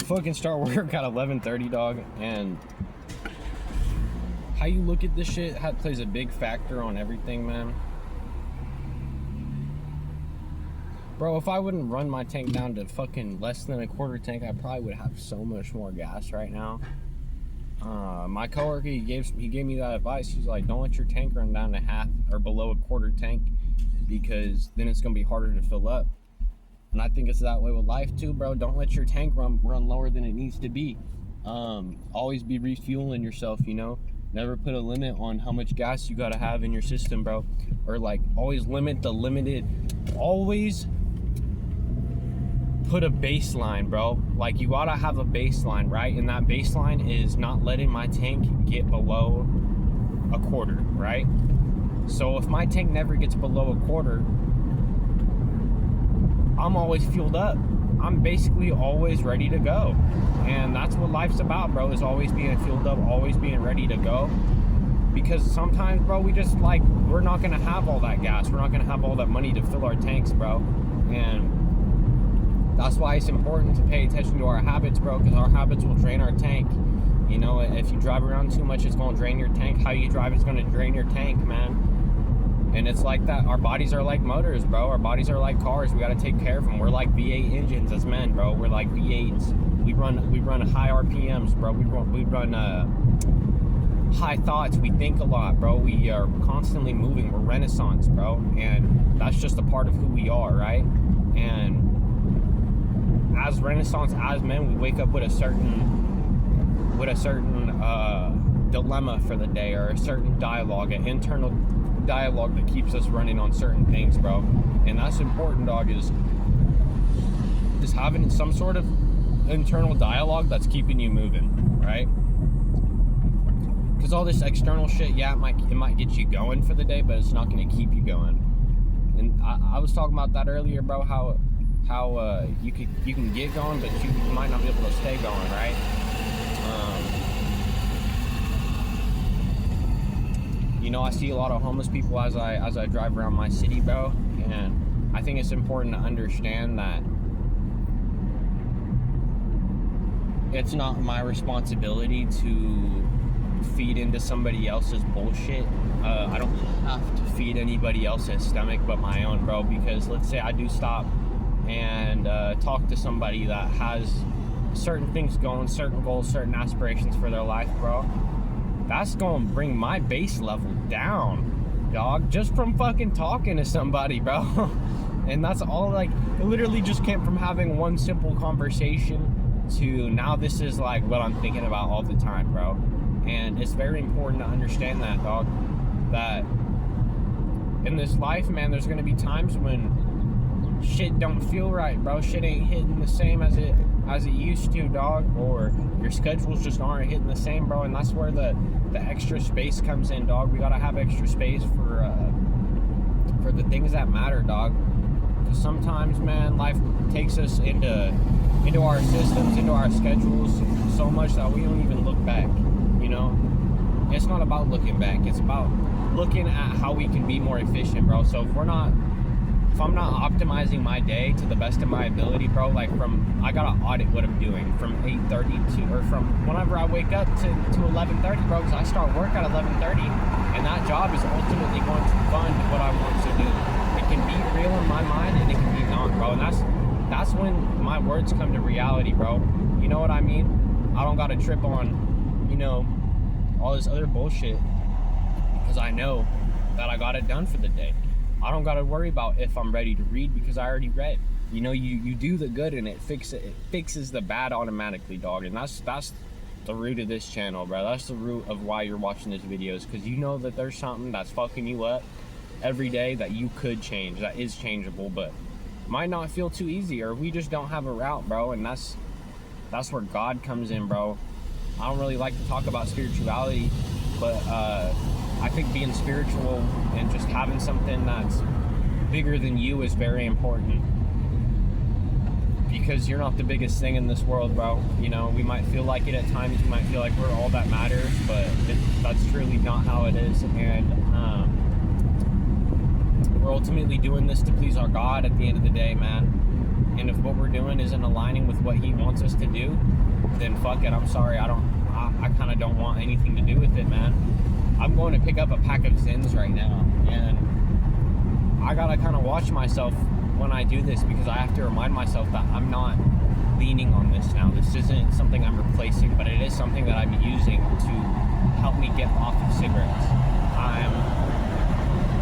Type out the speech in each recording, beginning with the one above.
fucking start work at 11:30, dog, and how you look at this shit plays a big factor on everything, man. Bro, if I wouldn't run my tank down to fucking less than a quarter tank, I probably would have so much more gas right now. My coworker, he gave me that advice. He's like, don't let your tank run down to half or below a quarter tank, because then it's gonna be harder to fill up. And I think it's that way with life too, bro. Don't let your tank run lower than it needs to be. Always be refueling yourself, you know. Never put a limit on how much gas you gotta have in your system, bro. Or like, always limit the limited. Always put a baseline, bro. Like, you gotta have a baseline, right? And that baseline is not letting my tank get below a quarter, right? So if my tank never gets below a quarter, I'm always fueled up. I'm basically always ready to go. And that's what life's about, bro, is always being fueled up, always being ready to go. Because sometimes, bro, we're not gonna have all that gas. We're not gonna have all that money to fill our tanks, bro. And that's why it's important to pay attention to our habits, bro, because our habits will drain our tank. You know, if you drive around too much, it's gonna drain your tank. How you drive is gonna drain your tank, man. And it's like that. Our bodies are like motors, bro. Our bodies are like cars. We got to take care of them. We're like V8 engines as men, bro. We're like V8s. We run high RPMs, bro. We run high thoughts. We think a lot, bro. We are constantly moving. We're Renaissance, bro. And that's just a part of who we are, right? And as Renaissance, as men, we wake up with a certain dilemma for the day, or a certain dialogue, an internal dialogue that keeps us running on certain things, bro. And that's important, dog, is having some sort of internal dialogue that's keeping you moving, right? Because all this external shit, yeah, it might get you going for the day, but it's not going to keep you going. And I was talking about that earlier, bro, how you can get going, but you might not be able to stay going, right? You know, I see a lot of homeless people as I drive around my city, bro, and I think it's important to understand that it's not my responsibility to feed into somebody else's bullshit. I don't have to feed anybody else's stomach but my own, bro, because let's say I do stop and talk to somebody that has certain things going, certain goals, certain aspirations for their life, bro. That's gonna bring my base level down, dog, just from fucking talking to somebody, bro. And that's all, like, it literally just came from having one simple conversation to now this is like what I'm thinking about all the time, bro. And it's very important to understand that, dog, that in this life, man, there's gonna be times when shit don't feel right, bro. Shit ain't hitting the same as it used to, dog, or your schedules just aren't hitting the same, bro. And that's where the extra space comes in, dog. We gotta have extra space for the things that matter, dog. Because sometimes, man, life takes us into our systems, into our schedules so much that we don't even look back, you know? It's not about looking back. It's about looking at how we can be more efficient, bro. So if I'm not optimizing my day to the best of my ability, bro, like I gotta audit what I'm doing from 8:30 or from whenever I wake up to 11:30, bro, because I start work at 11:30, and that job is ultimately going to fund what I want to do. It can be real in my mind, and it can be not, bro, and that's when my words come to reality, bro. You know what I mean? I don't gotta trip on, you know, all this other bullshit, because I know that I got it done for the day. I don't gotta worry about if I'm ready to read, because I already read. You know, you do the good and it fixes the bad automatically, dog. And that's the root of this channel, bro. That's the root of why you're watching this videos, because you know that there's something that's fucking you up every day that you could change, that is changeable, but might not feel too easy, or we just don't have a route, bro. And that's where God comes in, bro. I don't really like to talk about spirituality, but I think being spiritual and just having something that's bigger than you is very important, because you're not the biggest thing in this world, bro. You know, we might feel like it at times. We might feel like we're all that matters, but that's truly not how it is. And we're ultimately doing this to please our God at the end of the day, man. And if what we're doing isn't aligning with what he wants us to do, then fuck it. I'm sorry. I kind of don't want anything to do with it, man. I'm going to pick up a pack of Zins right now, and I gotta kind of watch myself when I do this, because I have to remind myself that I'm not leaning on this now. This isn't something I'm replacing, but it is something that I'm using to help me get off of cigarettes.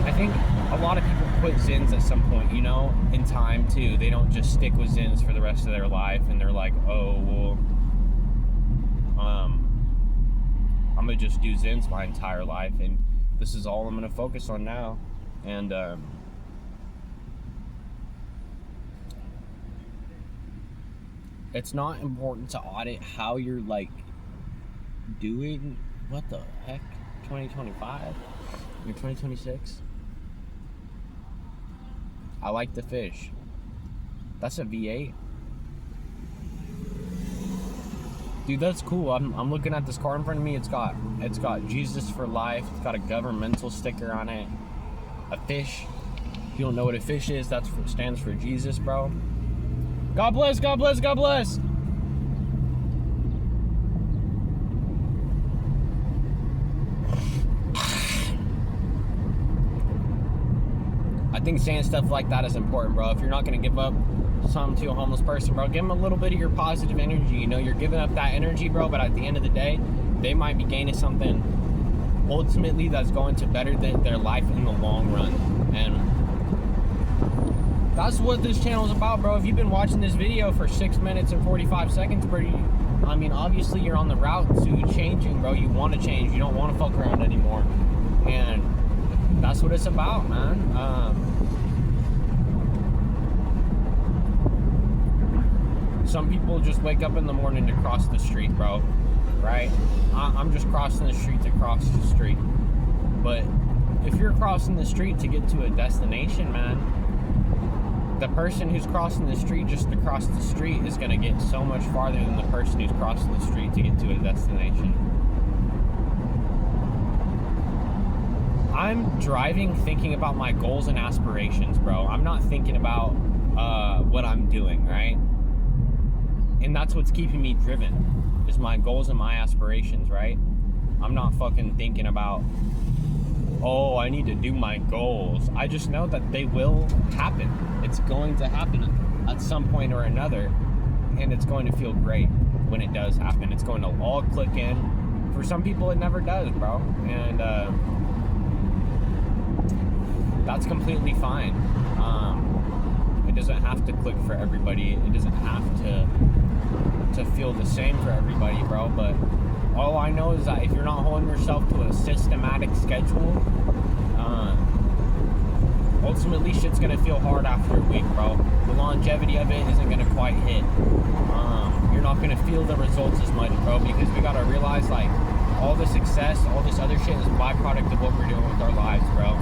I think a lot of people quit Zins at some point, you know, in time too. They don't just stick with Zins for the rest of their life, and they're like, oh, well, I'm gonna just do Zins my entire life, and this is all I'm gonna focus on now. And it's not important to audit how you're like doing. What the heck? 2025? You're 2026? I like the fish. That's a V8. Dude, that's cool. I'm looking at this car in front of me. It's got Jesus for life. It's got a governmental sticker on it. A fish. If you don't know what a fish is, stands for Jesus, bro. God bless, God bless, God bless. I think saying stuff like that is important, bro. If you're not gonna give up something to a homeless person, bro, give them a little bit of your positive energy. You know, you're giving up that energy, bro, but at the end of the day, they might be gaining something ultimately that's going to better their life in the long run. And that's what this channel is about, bro. If you've been watching this video for 6 minutes and 45 seconds, bro, I mean, obviously you're on the route to changing, bro. You want to change. You don't want to fuck around anymore. And that's what it's about, man. Some people just wake up in the morning to cross the street, bro, right? I'm just crossing the street to cross the street. But if you're crossing the street to get to a destination, man, the person who's crossing the street just to cross the street is going to get so much farther than the person who's crossing the street to get to a destination. I'm driving thinking about my goals and aspirations, bro. I'm not thinking about what I'm doing, right? And that's what's keeping me driven, is my goals and my aspirations, right? I'm not fucking thinking about, oh, I need to do my goals. I just know that they will happen. It's going to happen at some point or another, and it's going to feel great when it does happen. It's going to all click in. For some people, it never does, bro. And that's completely fine. It doesn't have to click for everybody. It doesn't have to feel the same for everybody, bro. But all I know is that if you're not holding yourself to a systematic schedule, ultimately shit's gonna feel hard after a week, bro. The longevity of it isn't gonna quite hit. You're not gonna feel the results as much, bro, because we gotta realize, like, all the success, all this other shit is a byproduct of what we're doing with our lives, bro.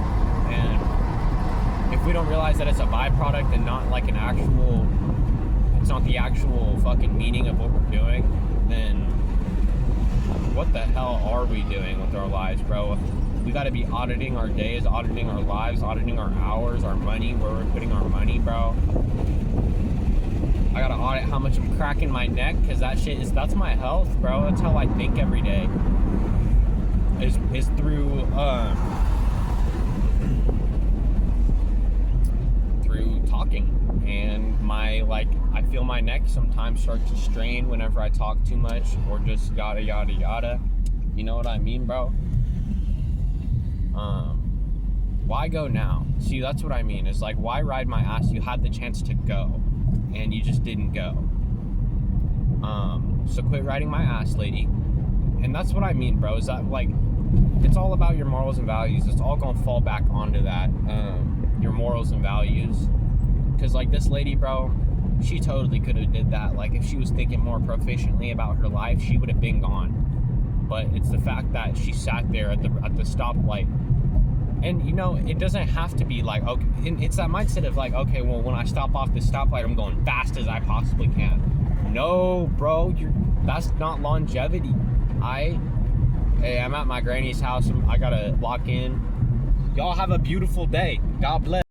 And if we don't realize that it's a byproduct and not like it's not the actual fucking meaning of what we're doing, then what the hell are we doing with our lives, bro? We got to be auditing our days, auditing our lives, auditing our hours, our money, where we're putting our money, bro. I got to audit how much I'm cracking my neck, because that's my health, bro. That's how I think every day, is through talking. And I feel my neck sometimes start to strain whenever I talk too much, or just yada yada yada. You know what I mean, bro? Why go now? See, that's what I mean. It's like, why ride my ass? You had the chance to go and you just didn't go. So quit riding my ass, lady. And that's what I mean, bro, is that, like, it's all about your morals and values. It's all gonna fall back onto that, your morals and values. Because, like, this lady, bro, she totally could have did that. Like, if she was thinking more proficiently about her life, she would have been gone. But it's the fact that she sat there at the stoplight. And, you know, it doesn't have to be like, okay, it's that mindset of like, okay, well, when I stop off this stoplight, I'm going fast as I possibly can. No, bro, that's not longevity. Hey, I'm at my granny's house. I gotta lock in. Y'all have a beautiful day. God bless.